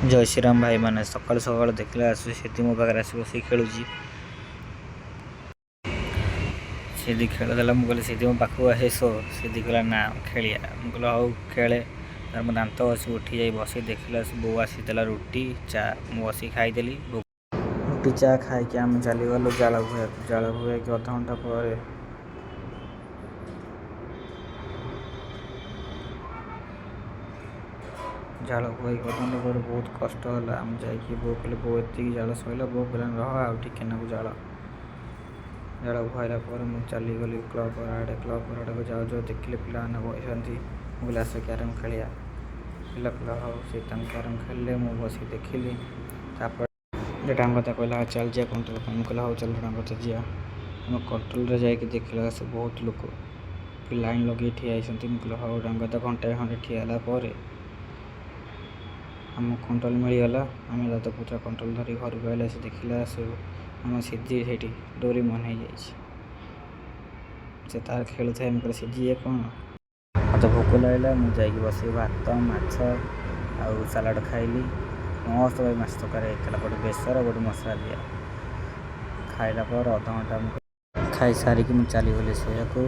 जय श्रीराम भाई मैंने सकाल सकाल देखला आसी मो पाखे आस बस खेलुँ सीधी खेलदेला मुझे सीधी मो पाक आसे सीधी कहला ना खेलिया मुझे हौ खेले तार मो दात बस उठी जा बस देखला बो आसीला रुटी चा मु बस खाईदेली रुटी चा खाई आम चलीगलु जाल भुआ कि अध घंटा पर झाड़ बुआई अधघंटा पर बहुत कष्ट है आम जा बो कहे बो एति जाल सैला बो कह रह आउ टे नाकू जाल झाड़ बुआईला मुझे चलीगली क्लब आड़े को जाऊ जाऊ देखिले पाने बसती मुझे आस क्यारम खेलिया पिला पिला हाँ सी क्यारम खेलिले मुझे बस देखिली डांग कथा कहला चल जा कंट्रोल कहला हाँ चल डांग कथा जा कंट्रोल जा देखला से बहुत लोग लाइन लगे ठिया मुझे हाँ डांग कथा घंटे खंडे ठियाला आम कंट्रोल मिलगला आम तो पूरा कंट्रोल धरी घर को आए से देखला सब आम सीधी से डोरी मन हो तार खेलु थे सीझी कौन मत भोक लगे मुझे बस भात माछ आउ सालाड खाइली मस्त भाई माछ तरकारी होता गोटे बेसर गोटे मसला दिया खाइला अध घंटा खाई सारिकी मुझे चलीगली शोक